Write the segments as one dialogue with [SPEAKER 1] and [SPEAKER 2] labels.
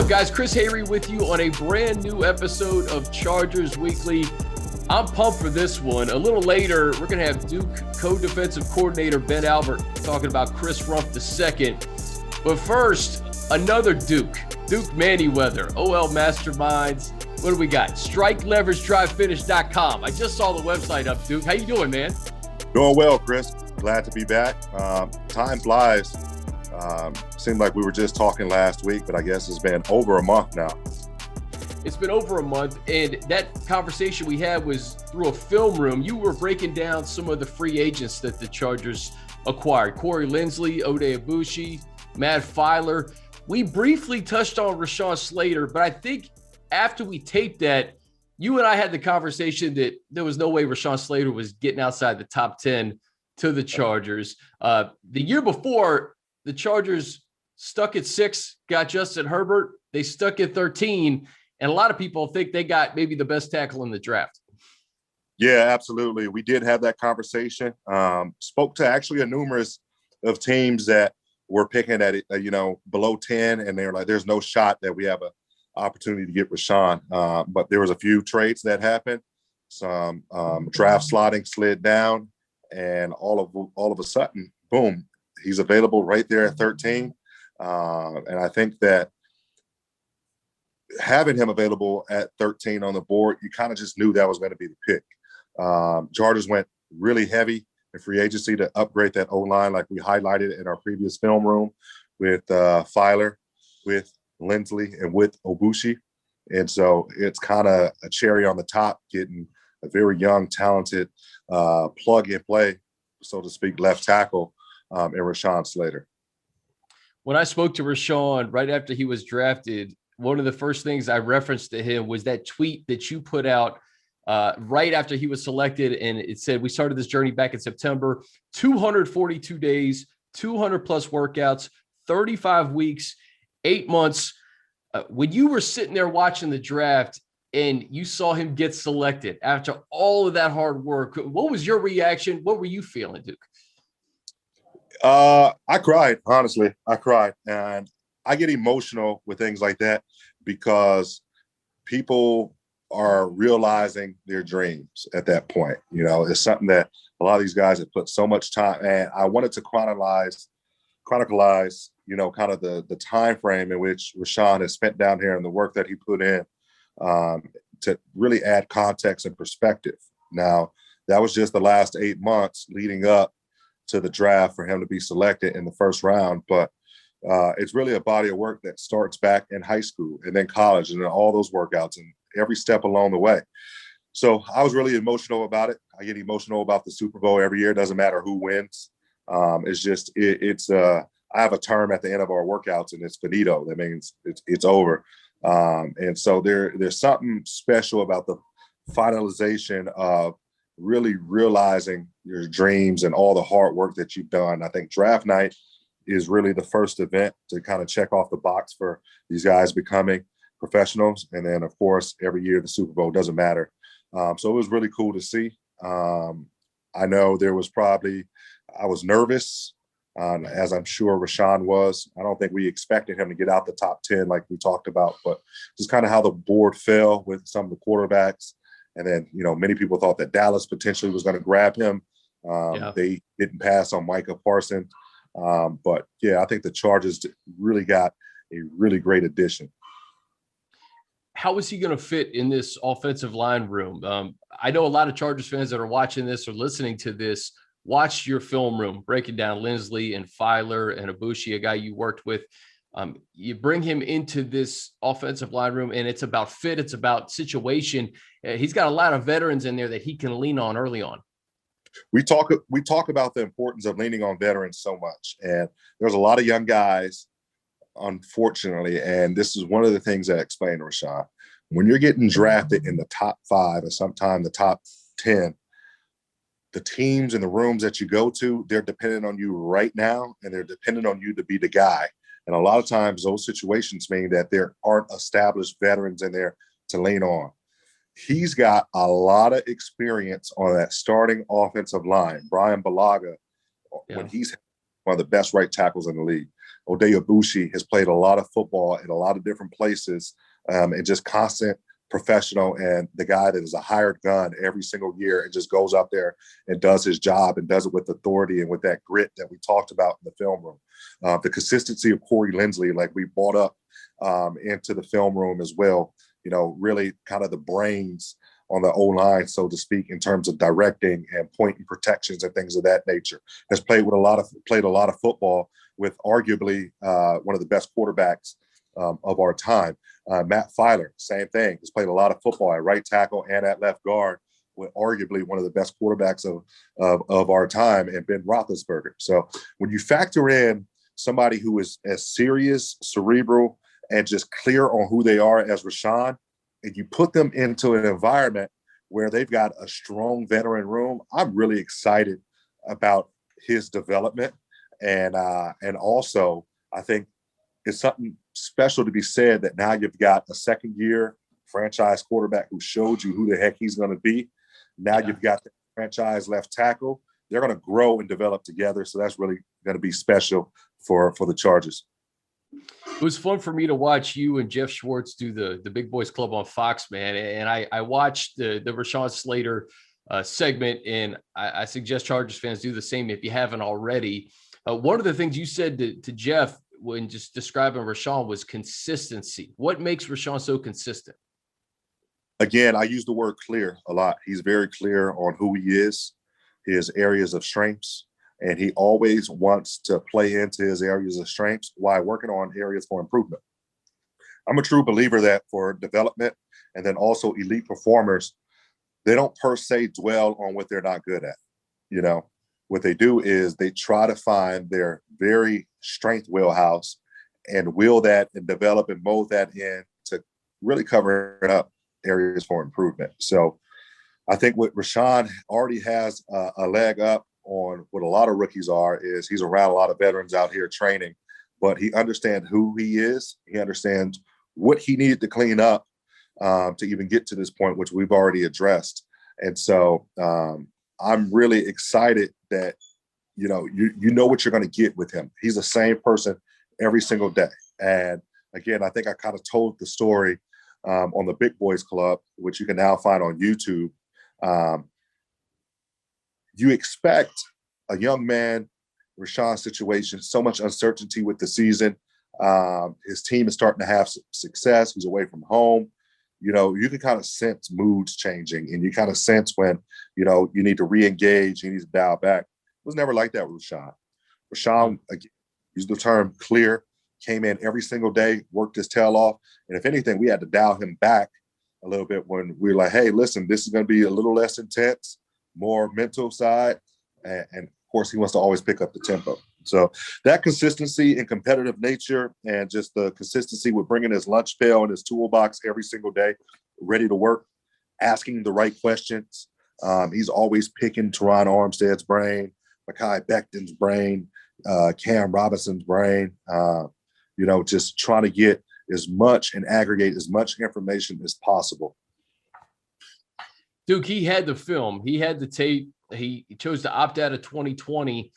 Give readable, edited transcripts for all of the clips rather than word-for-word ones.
[SPEAKER 1] up, guys? Chris Hayre with you on a brand new episode of Chargers Weekly. I'm pumped for this one. A little later, we're going to have Duke co-defensive coordinator Ben Albert talking about Chris Rumph II. But first, another Duke Manyweather, OL Masterminds. What do we got? StrikeLeverageDriveFinish.com. I just saw the website up, Duke. How you doing, man?
[SPEAKER 2] Doing well, Chris. Glad to be back. Time flies. Seemed like we were just talking last week, but I guess it's been over a month now.
[SPEAKER 1] It's been over a month, and that conversation we had was through a film room. You were breaking down some of the free agents that the Chargers acquired. Corey Linsley, Oday Aboushi, Matt Filer. We briefly touched on Rashawn Slater, but I think after we taped that, you and I had the conversation that there was no way Rashawn Slater was getting outside the top 10 to the Chargers. The year before, the Chargers stuck at 6, got Justin Herbert. They stuck at 13, and a lot of people think they got maybe the best tackle in the draft.
[SPEAKER 2] Yeah, absolutely. We did have that conversation. Spoke to actually a numerous of teams that were picking at it, below 10, and they're like, there's no shot that we have an opportunity to get Rashawn. But there was a few trades that happened. Some draft slotting slid down, and all of a sudden, boom, he's available right there at 13. And I think that having him available at 13 on the board, you kind of just knew that was going to be the pick. Chargers went really heavy in free agency to upgrade that O-line, like we highlighted in our previous film room with Filer, with Linsley, and with Aboushi. And so it's kind of a cherry on the top, getting a very young, talented plug-and-play, so to speak, left tackle in Rashawn Slater.
[SPEAKER 1] When I spoke to Rashawn right after he was drafted, one of the first things I referenced to him was that tweet that you put out right after he was selected. And it said, we started this journey back in September, 242 days, 200 plus workouts, 35 weeks, 8 months. When you were sitting there watching the draft and you saw him get selected after all of that hard work, what was your reaction? What were you feeling, Duke?
[SPEAKER 2] I cried, honestly. I cried. And I get emotional with things like that because people are realizing their dreams at that point. It's something that a lot of these guys have put so much time. And I wanted to chronicleize, kind of the time frame in which Rashawn has spent down here and the work that he put in to really add context and perspective. Now, that was just the last 8 months leading up to the draft for him to be selected in the first round. But it's really a body of work that starts back in high school and then college and then all those workouts and every step along the way. So I was really emotional about it. I get emotional about the Super Bowl every year. It doesn't matter who wins. I have a term at the end of our workouts, and it's finito. That means it's over. And so there's something special about the finalization of really realizing your dreams and all the hard work that you've done. I think draft night is really the first event to kind of check off the box for these guys becoming professionals. And then, of course, every year the Super Bowl doesn't matter. So it was really cool to see. I know I was nervous, as I'm sure Rashawn was. I don't think we expected him to get out the top 10 like we talked about, but just kind of how the board fell with some of the quarterbacks. And then, many people thought that Dallas potentially was going to grab him. They didn't pass on Micah Parsons. But, yeah, I think the Chargers really got a really great addition.
[SPEAKER 1] How is he going to fit in this offensive line room? I know a lot of Chargers fans that are watching this or listening to this watched your film room breaking down Linsley and Filer and Aboushi, a guy you worked with. You bring him into this offensive line room, and it's about fit. It's about situation. He's got a lot of veterans in there that he can lean on early on.
[SPEAKER 2] We talk about the importance of leaning on veterans so much, and there's a lot of young guys, unfortunately, and this is one of the things that explain Rashawn. When you're getting drafted in the top 5 and sometimes the top 10, the teams and the rooms that you go to, they're dependent on you right now, and they're dependent on you to be the guy. And a lot of times those situations mean that there aren't established veterans in there to lean on. He's got a lot of experience on that starting offensive line. Brian Balaga, when he's one of the best right tackles in the league. Odeabushi has played a lot of football in a lot of different places, and just constant professional, and the guy that is a hired gun every single year and just goes out there and does his job and does it with authority and with that grit that we talked about in the film room. The consistency of Corey Linsley, like we brought up into the film room as well, really kind of the brains on the O-line, so to speak, in terms of directing and pointing protections and things of that nature. Has played a lot of football with arguably one of the best quarterbacks of our time. Matt Filer, same thing. He's played a lot of football at right tackle and at left guard with arguably one of the best quarterbacks of our time, and Ben Roethlisberger. So when you factor in somebody who is as serious, cerebral, and just clear on who they are as Rashawn, and you put them into an environment where they've got a strong veteran room, I'm really excited about his development. And also, I think it's something special to be said that now you've got a second-year franchise quarterback who showed you who the heck he's going to be. Now you've got the franchise left tackle. They're going to grow and develop together, so that's really going to be special for the Chargers.
[SPEAKER 1] It was fun for me to watch you and Jeff Schwartz do the Big Boys Club on Fox, man. And I watched the Rashawn Slater segment, and I suggest Chargers fans do the same if you haven't already. One of the things you said to Jeff when just describing Rashawn was consistency. What makes Rashawn so consistent?
[SPEAKER 2] Again, I use the word clear a lot. He's very clear on who he is, his areas of strengths, and he always wants to play into his areas of strengths while working on areas for improvement. I'm a true believer that for development and then also elite performers, they don't per se dwell on what they're not good at. What they do is they try to find their very strength wheelhouse and will that and develop and mold that in to really cover up areas for improvement. So I think what Rashawn already has a leg up on what a lot of rookies are is he's around a lot of veterans out here training, but he understands who he is. He understands what he needed to clean up to even get to this point, which we've already addressed. And so I'm really excited that, you know what you're going to get with him. He's the same person every single day. And again, I think I kind of told the story on the Big Boys Club, which you can now find on YouTube. You expect a young man, Rashawn's situation, so much uncertainty with the season. His team is starting to have success. He's away from home. You can kind of sense moods changing, and you kind of sense when, you need to re-engage, you need to dial back. It was never like that with Rashawn. Rashawn, again, used the term clear, came in every single day, worked his tail off. And if anything, we had to dial him back a little bit when we were like, hey, listen, this is going to be a little less intense, more mental side. And of course, he wants to always pick up the tempo. So that consistency and competitive nature and just the consistency with bringing his lunch pail and his toolbox every single day, ready to work, asking the right questions. He's always picking Teron Armstead's brain, Mekhi Becton's brain, Cam Robinson's brain, just trying to get as much and aggregate as much information as possible.
[SPEAKER 1] Duke, he had the film. He had the tape. He chose to opt out of 2020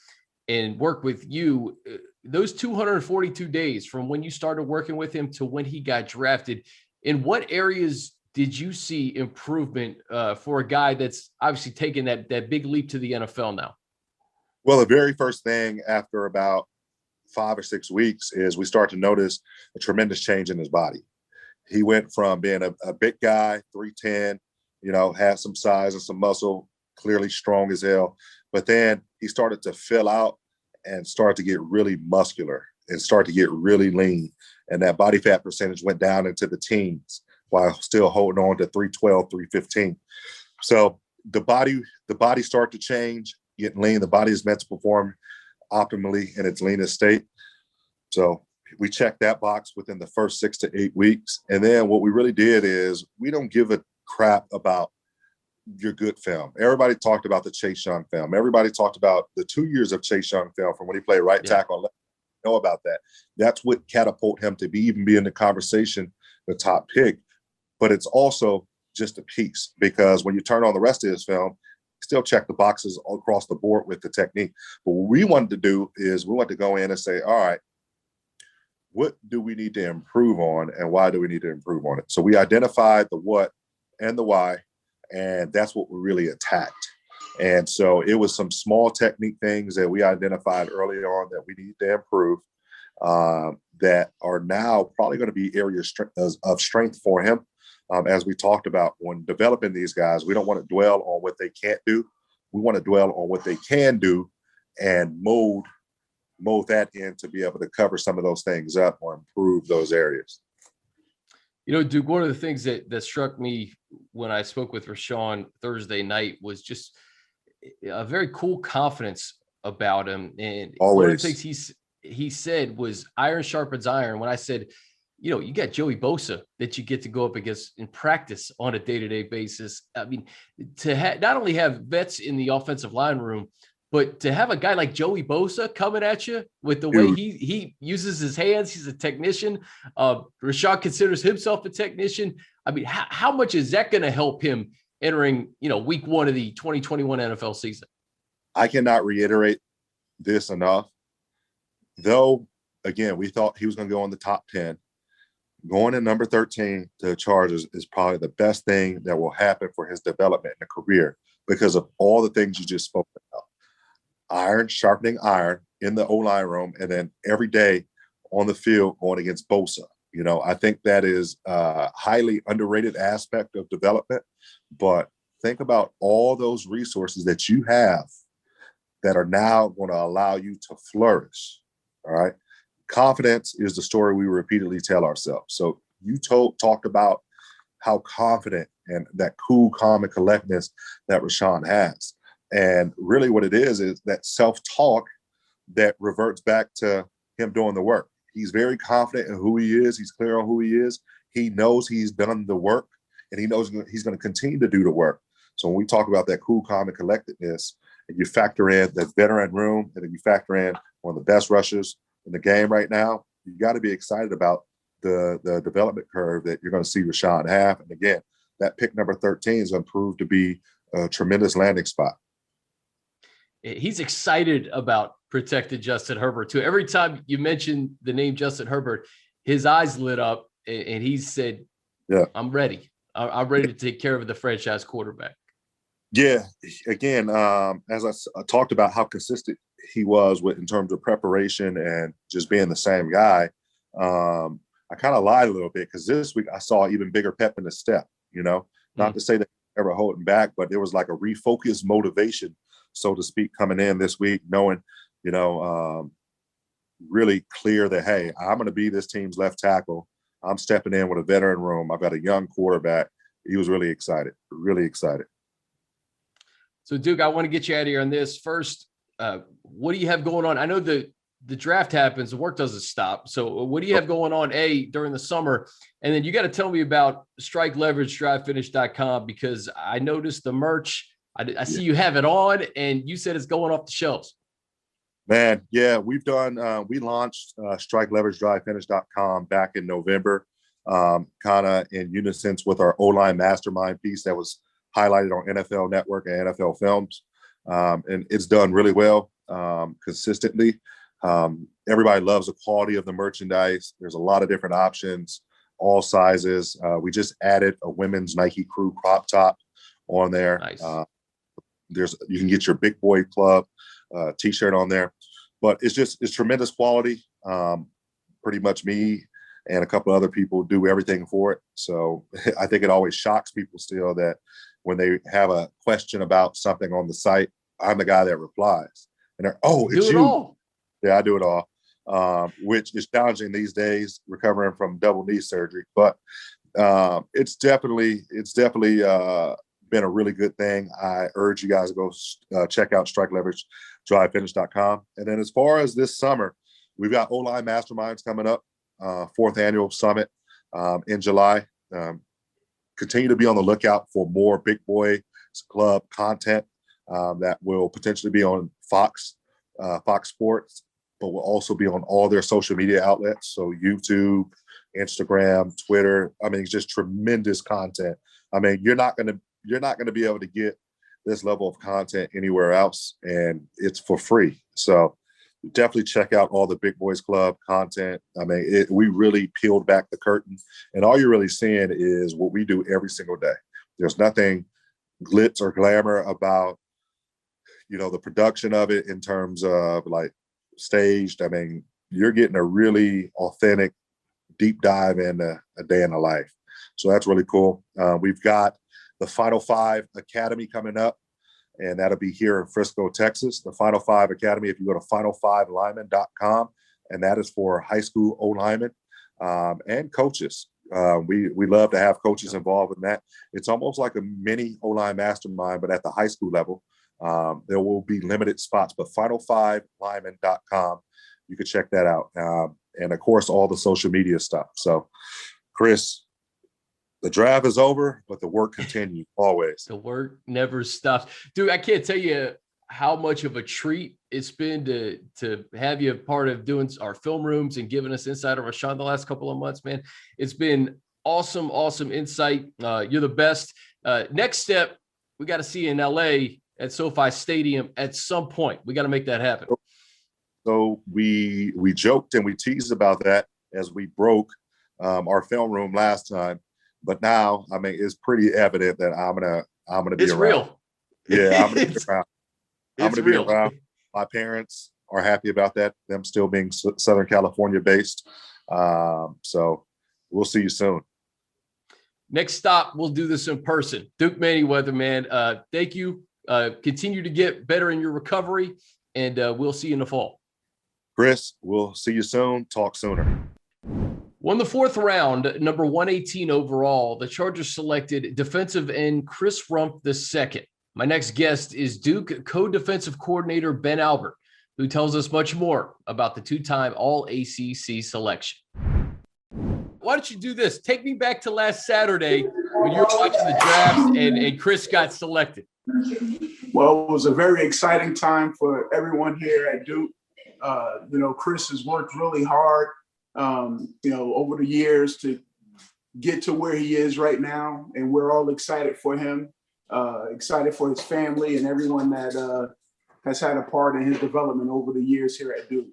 [SPEAKER 1] and work with you. Those 242 days from when you started working with him to when he got drafted, in what areas did you see improvement for a guy that's obviously taken that big leap to the NFL now?
[SPEAKER 2] Well, the very first thing after about 5 or 6 weeks is we start to notice a tremendous change in his body. He went from being a big guy, 310, had some size and some muscle, clearly strong as hell. But then he started to fill out and start to get really muscular and start to get really lean. And that body fat percentage went down into the teens while still holding on to 312, 315. So the body started to change, getting lean. The body is meant to perform optimally in its leanest state. So we checked that box within the first 6 to 8 weeks. And then what we really did is we don't give a crap about your good film. Everybody talked about the Chase Young film. Everybody talked about the 2 years of Chase Young film from when he played right tackle. Know about that. That's what catapulted him to even be in the conversation, the top pick. But it's also just a piece, because when you turn on the rest of his film, still check the boxes across the board with the technique. But what we wanted to do is we wanted to go in and say, all right, what do we need to improve on and why do we need to improve on it? So we identified the what and the why, and that's what we really attacked. And so it was some small technique things that we identified early on that we need to improve, that are now probably going to be areas of strength for him. As we talked about, when developing these guys, we don't want to dwell on what they can't do. We want to dwell on what they can do and mold that in to be able to cover some of those things up or improve those areas.
[SPEAKER 1] You know, Duke, one of the things that struck me when I spoke with Rashawn Thursday night was just a very cool confidence about him. And
[SPEAKER 2] Always.
[SPEAKER 1] One of the things he said was iron sharpens iron. When I said, you know, you got Joey Bosa that you get to go up against in practice on a day-to-day basis. I mean, to not only have vets in the offensive line room, but to have a guy like Joey Bosa coming at you with the way he uses his hands, he's a technician. Rashawn considers himself a technician. I mean, how much is that going to help him entering, you know, week 1 of the 2021 NFL season?
[SPEAKER 2] I cannot reiterate this enough. Though, again, we thought he was going to go in the top 10. Going in number 13 to the Chargers is probably the best thing that will happen for his development in a career because of all the things you just spoke about. Iron sharpening iron in the O-line room, and then every day on the field going against Bosa. You know, I think that is a highly underrated aspect of development. But think about all those resources that you have that are now going to allow you to flourish. All right. Confidence is the story we repeatedly tell ourselves. So you talked about how confident and that cool, calm, and collectedness that Rashawn has. And really what it is that self-talk that reverts back to him doing the work. He's very confident in who he is. He's clear on who he is. He knows he's done the work, and he knows he's going to continue to do the work. So when we talk about that cool, calm, and collectedness, and you factor in the veteran room, and then you factor in one of the best rushers in the game right now, you got to be excited about the development curve that you're going to see Rashawn have. And again, that pick number 13 is going to prove to be a tremendous landing spot.
[SPEAKER 1] He's excited about protected Justin Herbert too. Every time you mention the name Justin Herbert, his eyes lit up and he said, yeah, I'm ready. I'm ready to take care of the franchise quarterback.
[SPEAKER 2] Yeah. Again, as I talked about how consistent he was in terms of preparation and just being the same guy, I kind of lied a little bit because this week I saw even bigger pep in the step, you know, not to say that ever holding back, but there was like a refocused motivation, so to speak, coming in this week, knowing, you know, really clear that, hey, I'm going to be this team's left tackle. I'm stepping in with a veteran room. I've got a young quarterback. He was really excited, really excited.
[SPEAKER 1] So, Duke, I want to get you out of here on this. First, what do you have going on? I know the draft happens, the work doesn't stop. So what do you have going on, during the summer? And then you got to tell me about strikeleveragedrivefinish.com, because I noticed the merch. I see you have it on, and you said it's going off the shelves.
[SPEAKER 2] Man, yeah, we launched strikeleveragedrivefinish.com back in November, kind of in unison with our O-line mastermind piece that was highlighted on NFL Network and NFL Films. And it's done really well, consistently. Everybody loves the quality of the merchandise. There's a lot of different options, all sizes. We just added a women's Nike Crew crop top on there.
[SPEAKER 1] Nice.
[SPEAKER 2] You can get your Big Boy Club t-shirt on there, but it's tremendous quality. Pretty much me and a couple other people do everything for it. So I think it always shocks people still that when they have a question about something on the site, I'm the guy that replies. And they're, it's you. All. Yeah, I do it all, which is challenging these days, recovering from double knee surgery. But it's definitely been a really good thing. I urge you guys to go check out strikeleveragedrivefinish.com. And then as far as this summer, we've got O-line Masterminds coming up, 4th annual summit in July. Continue to be on the lookout for more Big Boy Club content that will potentially be on Fox Sports, but will also be on all their social media outlets. So YouTube, Instagram, Twitter. I mean, it's just tremendous content. I mean, you're not going to be able to get this level of content anywhere else, and it's for free. So definitely check out all the Big Boys Club content. I mean, we really peeled back the curtain, and all you're really seeing is what we do every single day. There's nothing glitz or glamour about, the production of it in terms of like staged. I mean, you're getting a really authentic deep dive into a day in the life. So that's really cool. We've got the Final Five Academy coming up, and that'll be here in Frisco, Texas. The Final Five Academy, if you go to final5lineman.com, and that is for high school O-linemen and coaches. We love to have coaches involved in that. It's almost like a mini O-line mastermind, but at the high school level. There will be limited spots, but final5lineman.com, you can check that out. And of course, all the social media stuff. So, Chris, the draft is over, but the work continues always.
[SPEAKER 1] The work never stops. Dude, I can't tell you how much of a treat it's been to have you a part of doing our film rooms and giving us insight on Rashawn the last couple of months, man. It's been awesome insight. You're the best. Next step, we got to see you in LA at SoFi Stadium at some point. We got to make that happen.
[SPEAKER 2] So we joked and we teased about that as we broke our film room last time. But now, I mean, it's pretty evident that I'm gonna be
[SPEAKER 1] it's
[SPEAKER 2] around.
[SPEAKER 1] Real.
[SPEAKER 2] Yeah, I'm gonna be around. I'm
[SPEAKER 1] It's
[SPEAKER 2] gonna be
[SPEAKER 1] real.
[SPEAKER 2] around. My parents are happy about that. Them still being Southern California based. So we'll see you soon.
[SPEAKER 1] Next stop, we'll do this in person. Duke Manyweather, man. Thank you. Continue to get better in your recovery, and we'll see you in the fall.
[SPEAKER 2] Chris, we'll see you soon. Talk sooner.
[SPEAKER 1] Won the fourth round, number 118 overall. The Chargers selected defensive end Chris Rumph II. My next guest is Duke co-defensive coordinator Ben Albert, who tells us much more about the two-time All-ACC selection. Why don't you do this? Take me back to last Saturday when you were watching the draft and Chris got selected.
[SPEAKER 3] Well, it was a very exciting time for everyone here at Duke. Chris has worked really hard, over the years to get to where he is right now. And we're all excited for him, excited for his family and everyone that has had a part in his development over the years here at Duke.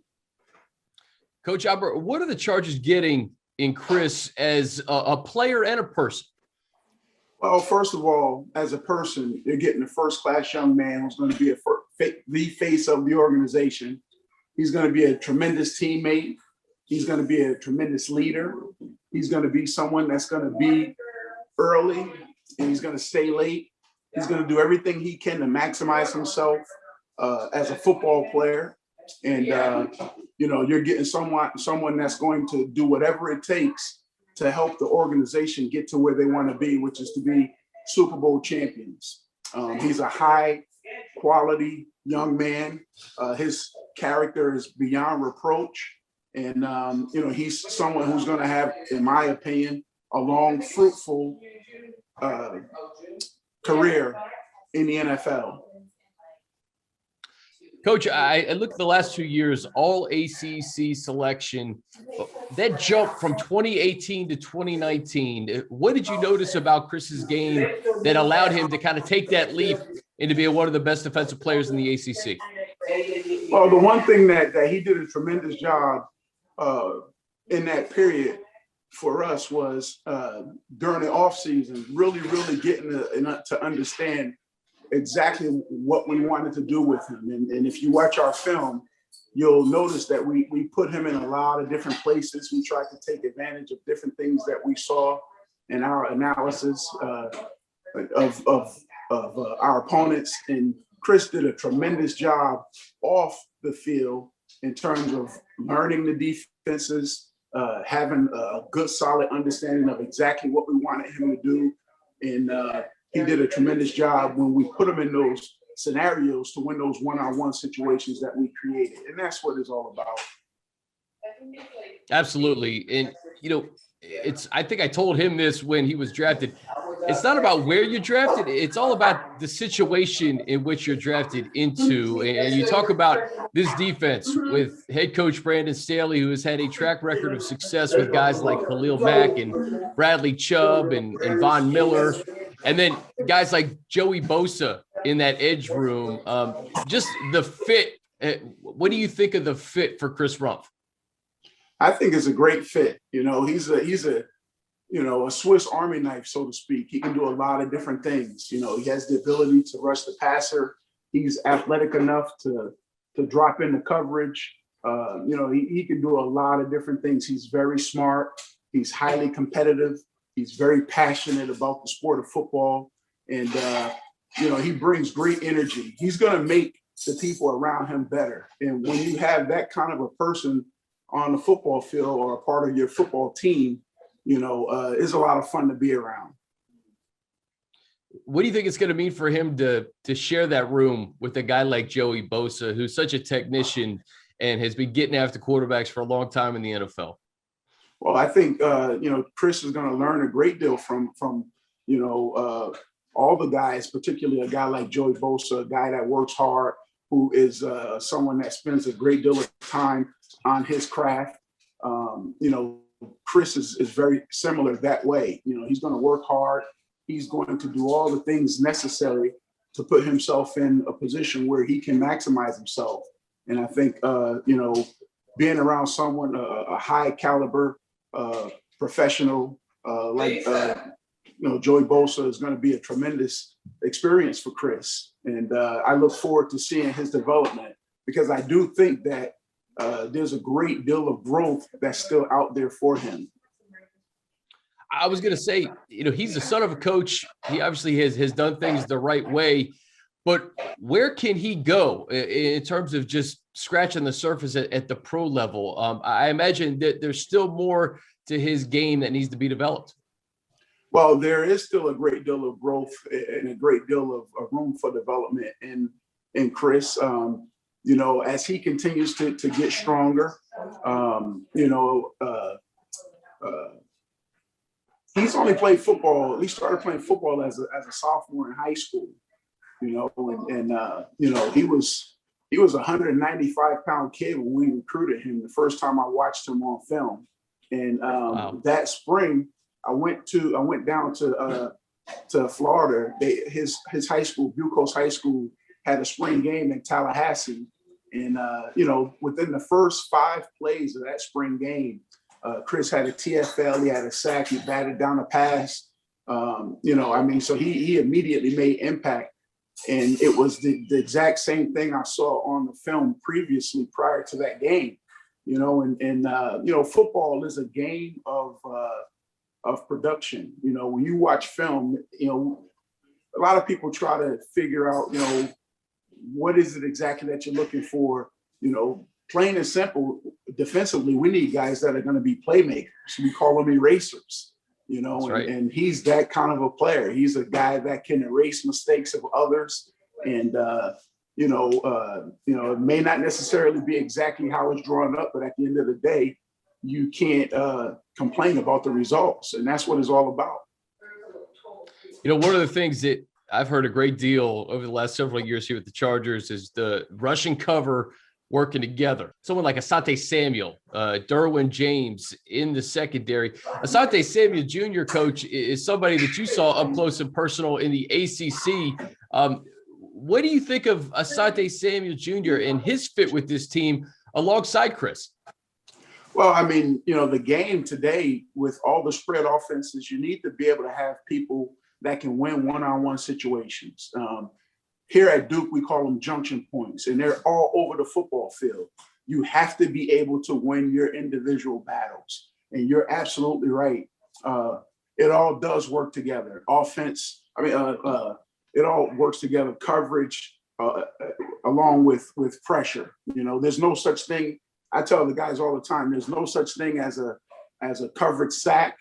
[SPEAKER 1] Coach Albert, what are the Chargers getting in Chris as a player and a person?
[SPEAKER 3] Well, first of all, as a person, you're getting a first-class young man who's going to be the face of the organization. He's going to be a tremendous teammate. He's going to be a tremendous leader. He's going to be someone that's going to be early, and he's going to stay late. He's going to do everything he can to maximize himself as a football player. And, you're getting someone that's going to do whatever it takes to help the organization get to where they want to be, which is to be Super Bowl champions. He's a high quality young man. His character is beyond reproach. And, he's someone who's going to have, in my opinion, a long, fruitful career in the NFL.
[SPEAKER 1] Coach, I look at the last 2 years, all ACC selection, that jump from 2018 to 2019. What did you notice about Chris's game that allowed him to kind of take that leap and to be one of the best defensive players in the ACC?
[SPEAKER 3] Well, the one thing that he did a tremendous job in that period for us was during the offseason, really getting to understand exactly what we wanted to do with him. And if you watch our film, you'll notice that we put him in a lot of different places. We tried to take advantage of different things that we saw in our analysis of our opponents. And Chris did a tremendous job off the field in terms of learning the defenses, having a good, solid understanding of exactly what we wanted him to do. And he did a tremendous job when we put him in those scenarios to win those one-on-one situations that we created. And that's what it's all about.
[SPEAKER 1] Absolutely. And, I think I told him this when he was drafted. It's not about where you're drafted. It's all about the situation in which you're drafted into. And you talk about this defense with head coach Brandon Staley, who has had a track record of success with guys like Khalil Mack and Bradley Chubb and Von Miller. And then guys like Joey Bosa in that edge room. Just the fit What do you think of the fit for Chris Rumph?
[SPEAKER 3] I think it's a great fit. He's a Swiss Army knife, so to speak. He can do a lot of different things. He has the ability to rush the passer. He's athletic enough to drop into coverage. He can do a lot of different things. He's very smart. He's highly competitive. He's very passionate about the sport of football. And, he brings great energy. He's going to make the people around him better. And when you have that kind of a person on the football field or a part of your football team, it's a lot of fun to be around.
[SPEAKER 1] What do you think it's going to mean for him to share that room with a guy like Joey Bosa, who's such a technician and has been getting after quarterbacks for a long time in the NFL?
[SPEAKER 3] Well, I think, Chris is going to learn a great deal from all the guys, particularly a guy like Joey Bosa, a guy that works hard, who is someone that spends a great deal of time on his craft. Chris is very similar that way. He's going to work hard. He's going to do all the things necessary to put himself in a position where he can maximize himself. And I think, being around someone, a high caliber professional like Joey Bosa is going to be a tremendous experience for Chris. And I look forward to seeing his development, because I do think that there's a great deal of growth that's still out there for him.
[SPEAKER 1] I was going to say, he's the son of a coach. He obviously has done things the right way, but where can he go in terms of just scratching the surface at the pro level? I imagine that there's still more to his game that needs to be developed.
[SPEAKER 3] Well, there is still a great deal of growth and a great deal of room for development in Chris. As he continues to get stronger, he's only played football. He started playing football as a sophomore in high school. He was a 195-pound kid when we recruited him the first time I watched him on film. And
[SPEAKER 1] Wow.
[SPEAKER 3] That spring, I went down to Florida. His high school, Bucos High School, had a spring game in Tallahassee. And, within the first 5 plays of that spring game, Chris had a TFL, he had a sack, he batted down a pass. So he immediately made impact. And it was the exact same thing I saw on the film previously prior to that game. Football is a game of production. When you watch film, a lot of people try to figure out, what is it exactly that you're looking for? Plain and simple, defensively, we need guys that are going to be playmakers. We call them erasers,
[SPEAKER 1] Right.
[SPEAKER 3] and he's that kind of a player. He's a guy that can erase mistakes of others. And, it may not necessarily be exactly how it's drawn up, but at the end of the day, you can't complain about the results. And that's what it's all about.
[SPEAKER 1] One of the things that I've heard a great deal over the last several years here with the Chargers is the rush and cover working together. Someone like Asante Samuel, Derwin James in the secondary. Asante Samuel Jr., coach, is somebody that you saw up close and personal in the ACC. What do you think of Asante Samuel Jr. and his fit with this team alongside Chris?
[SPEAKER 3] Well, the game today with all the spread offenses, you need to be able to have people that can win one-on-one situations. Here at Duke, we call them junction points, and they're all over the football field. You have to be able to win your individual battles. And you're absolutely right. It all does work together. Offense, it all works together. Coverage, along with pressure. There's no such thing. I tell the guys all the time, there's no such thing as a coverage sack.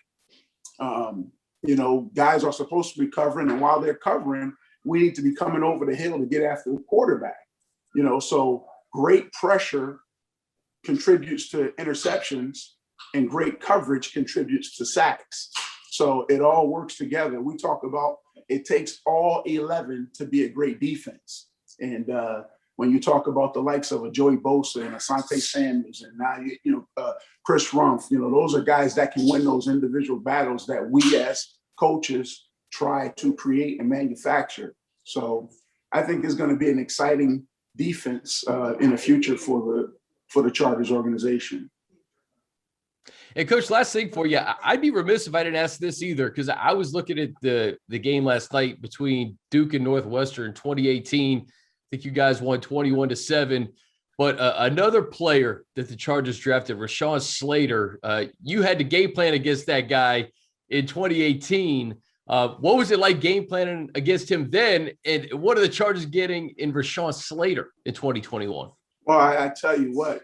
[SPEAKER 3] Guys are supposed to be covering, and while they're covering, we need to be coming over the hill to get after the quarterback. So great pressure contributes to interceptions, and great coverage contributes to sacks. So it all works together. We talk about it takes all 11 to be a great defense. And when you talk about the likes of a Joey Bosa and Asante Samuels, and now Chris Rumph, those are guys that can win those individual battles that we as coaches try to create and manufacture. So I think it's going to be an exciting defense in the future for the Chargers organization.
[SPEAKER 1] And Coach, last thing for you, I'd be remiss if I didn't ask this either, because I was looking at the game last night between Duke and Northwestern in 2018. I think you guys won 21-7. But another player that the Chargers drafted, Rashawn Slater, you had to game plan against that guy in 2018. What was it like game planning against him then? And what are the Chargers getting in Rashawn Slater in 2021?
[SPEAKER 3] Well, I tell you what,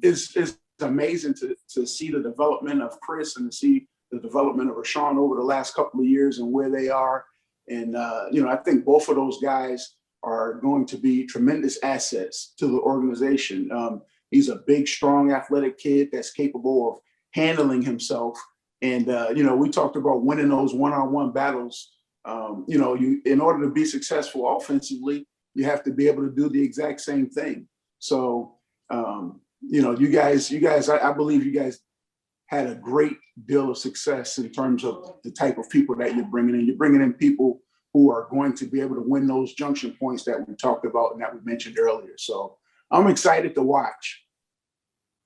[SPEAKER 3] it's amazing to see the development of Chris and to see the development of Rashawn over the last couple of years and where they are. And, I think both of those guys are going to be tremendous assets to the organization. He's a big, strong, athletic kid that's capable of handling himself. And, we talked about winning those one-on-one battles. In order to be successful offensively, you have to be able to do the exact same thing. So, you guys, I believe you guys had a great deal of success in terms of the type of people that you're bringing in. You're bringing in people who are going to be able to win those junction points that we talked about and that we mentioned earlier. So I'm excited to watch.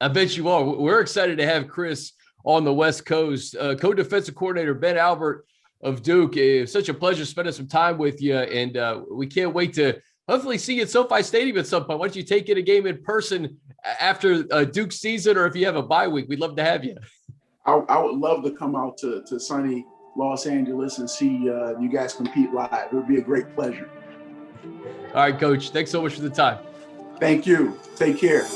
[SPEAKER 1] I bet you are. We're excited to have Chris on the West Coast. Co-defensive coordinator Ben Albert of Duke. It's such a pleasure spending some time with you, and we can't wait to hopefully see you at SoFi Stadium at some point. Why don't you take in a game in person after Duke season, or if you have a bye week, we'd love to have you.
[SPEAKER 3] I would love to come out to sunny Los Angeles and see you guys compete live. It would be a great pleasure.
[SPEAKER 1] All right, Coach. Thanks so much for the time.
[SPEAKER 3] Thank you. Take care.